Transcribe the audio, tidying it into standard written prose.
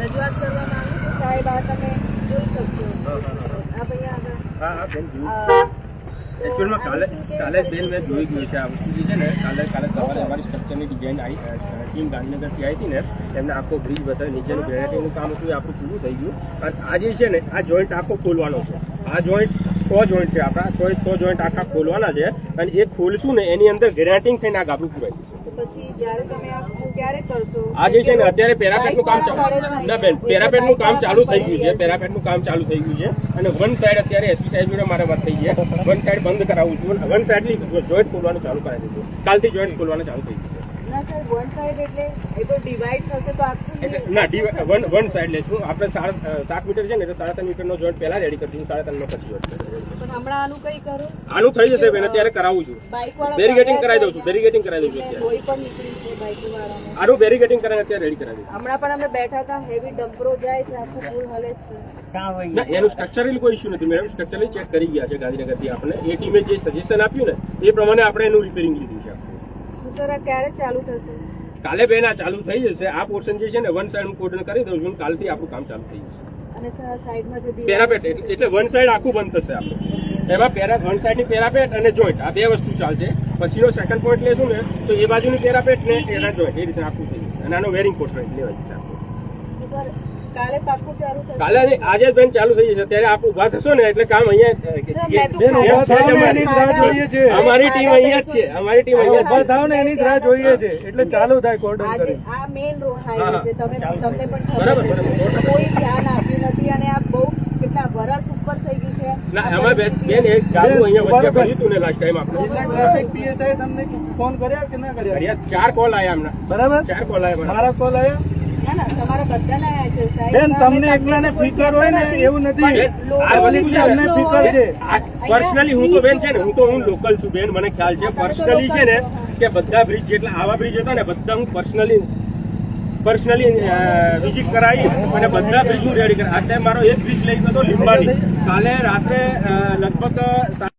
રજૂઆત કરવામાં આવી તો સાહેબ આ તમે જોઈ શકશો આ ભાઈ આગળ હા હા બેન એકચ્યુઅલમાં કાલે બેન મેં જોઈ ગયું છે આ વસ્તુ છે ને કાલે સવારે અમારી સ્ટ્રક્ચરની ડિઝાઇન ટીમ ગાંધીનગરથી આવી હતી ને એમને આખો બ્રિજ બતાવી નીચેનું ગ્રેનાઇટિંગનું કામ હતું એ આપણું પૂરું થઈ ગયું અને આ જે છે ને આ જોઈન્ટ આખો ખોલવાનો છે આ જોઈન્ટ 6 જોઈન્ટ છે આપણા 6 જોઈન્ટ આખા ખોલવાના છે અને એ ખોલશું ને એની અંદર ગ્રેનાઇટિંગ થઈને આ ગાબડું પૂરાઈ જશે પછી જ્યારે તમે આ ક્યારે કરશો આ જે છે ને અત્યારે પેરાપેટનું કામ ના બેન પેરાપેટનું કામ ચાલુ થઈ ગયું છે પેરાપેટનું કામ ચાલુ થઈ ગયું છે અને વન સાઈડ અત્યારે એસપી સાહેબ જોડે મારે વાત થઈ છે વન સાઈડ બંધ કરાવું છું વન સાઈડની જોઈન્ટ ખોલવાનું ચાલુ કરાવી દઈશું કાલથી જોઈન્ટ ખોલવાનું ચાલુ થઈ જશે ના સર વન સાઈડ એટલે એ તો ડિવાઈડ થશે તો આખું ના વન સાઈડ લેશું આપણે 7 મીટર છે ને એટલે 3.5 મીટરનો જોઈન્ટ પહેલા રેડી કરી દઈશું 3.5 નો પછી પણ હમણાં આનું કઈ કરો આનું થઈ જશે બેન અત્યારે કરાવું છું બાઇક વાળા બેરીગેટિંગ કરાવી દઉં છું બેરીગેટિંગ કરાવી દઉં છું અત્યારે કોઈ પણ નીકળી છે બાઇક વાળાને આનું બેરીગેટિંગ કરાવીને અત્યારે રેડી કરાવી દઈશું હમણાં પણ અમે બેઠા હતા હેવી ડમ્પરો જાય છે આખું પુલ હલે છે ના એનું સ્ટ્રક્ચરલી કોઈ ઇશ્યુ નથી મેડમ સ્ટ્રક્ચરલી ચેક કરી ગયા છે ગાંધીનગરથી આપણે એ ટીમે જે સજેશન આપ્યું ને એ પ્રમાણે આપણે એનું રિપેરિંગ લીધું છે તો સર આ ક્યારે ચાલુ થશે કાલે બેન આ ચાલુ થઈ જશે આ પોર્શન જે છે ને વન સાઈડ હું કોર્ડન કરી દઉં છું કાલથી આપણું કામ ચાલુ થઈ જશે અને સર સાઈડમાં જે પેરાપેટ એટલે વન સાઈડ આખું બંધ થશે આપણું એમાં વન સાઈડની પેરાપેટ અને જોઈન્ટ આ બે વસ્તુ ચાલશે પછીનો સેકન્ડ પોઈન્ટ લેશું ને તો એ બાજુની પેરાપેટ ને એના જોઈન્ટ એ રીતે આખું થઈ જશે અને આનો વેરિંગ પોર્શન લેવા જશે આપણું સર કાલે પાક્કું ચાલુ થશે કાલે આજે જ બેન ચાલુ થઈ જશે ત્યારે આપ ઉભા થશો ને એટલે કામ અહીંયા અમારી ટીમ અહીંયા જ છે અમારી ટીમ અહીંયા થાવ ને એની જ રાહ જોઈએ છે એટલે ચાલુ થાય કોર્ડન આજે કરી આ મેઇન રોડ હાઈવે છે તમને પણ બરાબર, ખબર છે બરાબર. કોઈ ધ્યાન આપ્યું નથી અને આ બહુ કેટલા વરસ ઉપર થઈ ગયું છે ના એમાં બેન એક ગાડું અહીંયા વચ્ચે ભર્યું હતું ને લાસ્ટ ટાઈમ આપણે ટ્રાફિક પીએસઆઈ તમને ફોન કર્યા કે ના કર્યા 4 કોલ આવ્યા એમના બરાબર 4 કોલ આવ્યા મારા કોલ આવ્યા ના ના તમારા બધાના આયા છે સાહેબ બેન તમને એકલાને ફિકર હોય ને એવું નથી આ વસ્તુ છે તમને ફિકર છે પર્સનલી હું તો બેન છે ને હું લોકલ છું બેન મને ખ્યાલ છે પર્સનલી છે ને કે બધા બ્રિજ જેટલા આવા બ્રિજ હતા ને બધા હું પર્સનલી વિઝિટ કરાવી અને બધા બ્રિજ હું રેડી કરાવી અત્યારે મારો એક બ્રિજ લઈ ગયો હતો લીંબાની કાલે રાત્રે લગભગ